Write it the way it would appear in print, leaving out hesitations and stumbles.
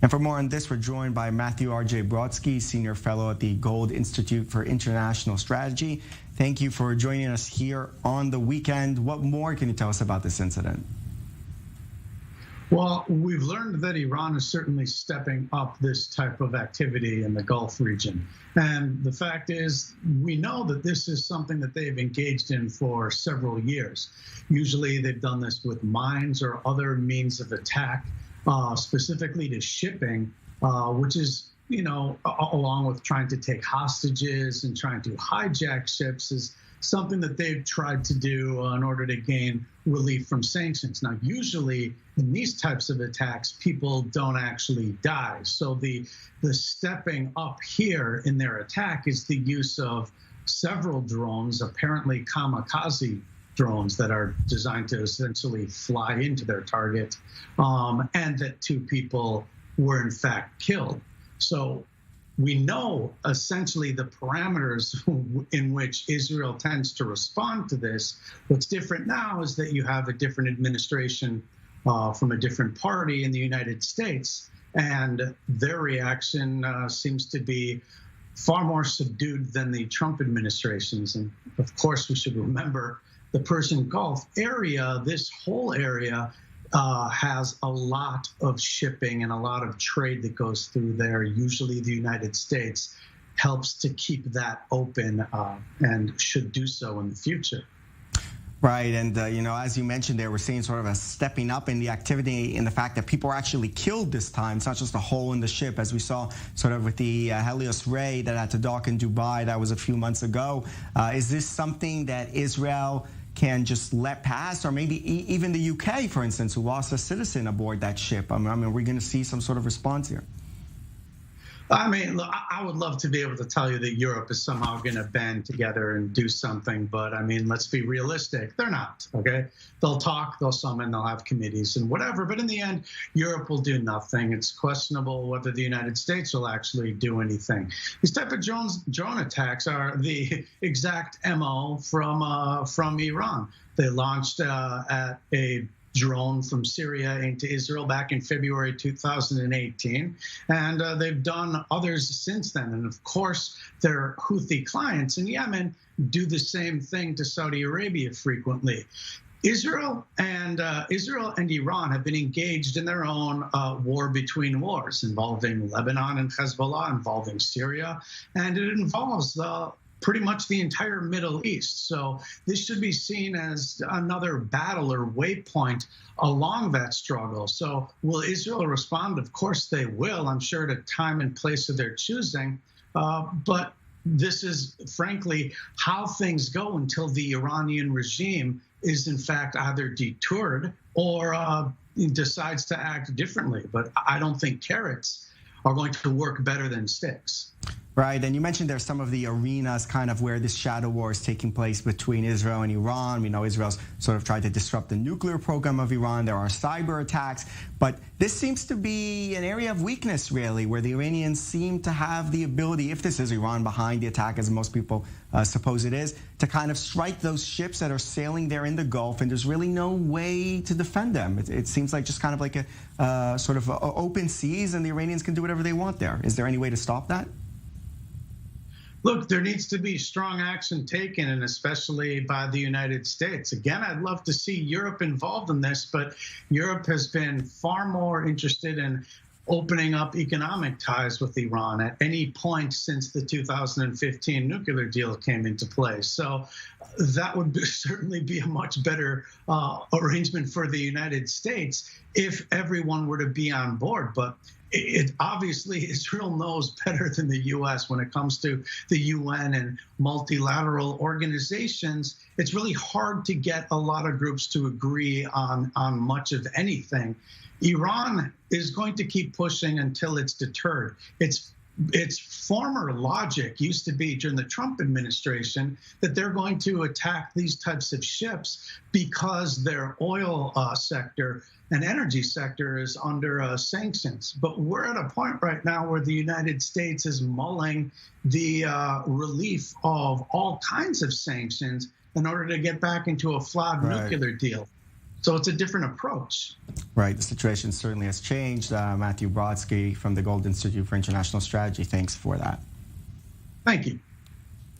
And for more on this, we're joined by Matthew RJ Brodsky, Senior Fellow at the Gold Institute for International Strategy. Thank you for joining us here on the weekend. What more can you tell us about this incident? Well, we've learned that Iran is certainly stepping up this type of activity in the Gulf region. And the fact is, we know that this is something that they've engaged in for several years. Usually they've done this with mines or other means of attack, specifically to shipping, which is, along with trying to take hostages and trying to hijack ships, is something that they've tried to do in order to gain relief from sanctions. Now, usually in these types of attacks, people don't actually die. So the stepping up here in their attack is the use of several drones, apparently kamikaze drones that are designed to essentially fly into their target, and that 2 people were in fact killed. So we know essentially the parameters in which Israel tends to respond to this. What's different now is that you have a different administration from a different party in the United States, and their reaction seems to be far more subdued than the Trump administration's. And of course, we should remember the Persian Gulf area, this whole area, has a lot of shipping and a lot of trade that goes through there. Usually the United States helps to keep that open and should do so in the future. Right, and as you mentioned there, we're seeing sort of a stepping up in the activity in the fact that people are actually killed this time. It's not just a hole in the ship, as we saw sort of with the Helios Ray that had to dock in Dubai. That was a few months ago. Is this something that Israel can just let pass, or maybe even the UK, for instance, who lost a citizen aboard that ship? I mean, we're going to see some sort of response here. I mean, look, I would love to be able to tell you that Europe is somehow going to band together and do something, but I mean, let's be realistic. They're not, okay? They'll talk, they'll summon, they'll have committees and whatever, but in the end, Europe will do nothing. It's questionable whether the United States will actually do anything. These type of drone attacks are the exact MO from Iran. They launched at a drone from Syria into Israel back in February 2018, and they've done others since then. And of course, their Houthi clients in Yemen do the same thing to Saudi Arabia frequently. Israel and Iran have been engaged in their own war between wars, involving Lebanon and Hezbollah, involving Syria, and it involves pretty much the entire Middle East. So this should be seen as another battle or waypoint along that struggle. So will Israel respond? Of course they will, I'm sure, at a time and place of their choosing. But this is, frankly, how things go until the Iranian regime is, in fact, either detoured or decides to act differently. But I don't think carrots are going to work better than sticks. Right, and you mentioned there's some of the arenas kind of where this shadow war is taking place between Israel and Iran. We know Israel's sort of tried to disrupt the nuclear program of Iran. There are cyber attacks, but this seems to be an area of weakness, really, where the Iranians seem to have the ability, if this is Iran behind the attack, as most people suppose it is, to kind of strike those ships that are sailing there in the Gulf, and there's really no way to defend them. It seems like just kind of like a sort of open seas, and the Iranians can do whatever they want there. Is there any way to stop that? Look, there needs to be strong action taken, and especially by the United States. Again, I'd love to see Europe involved in this, but Europe has been far more interested in opening up economic ties with Iran at any point since the 2015 nuclear deal came into place. So that would certainly be a much better arrangement for the United States if everyone were to be on board. But obviously, Israel knows better than the U.S. when it comes to the UN and multilateral organizations. It's really hard to get a lot of groups to agree on much of anything. Iran is going to keep pushing until it's deterred. Its former logic used to be during the Trump administration that they're going to attack these types of ships because their oil sector and energy sector is under sanctions. But we're at a point right now where the United States is mulling the relief of all kinds of sanctions in order to get back into a flawed nuclear deal. So it's a different approach. Right. The situation certainly has changed. Matthew Brodsky from the Gold Institute for International Strategy, thanks for that. Thank you.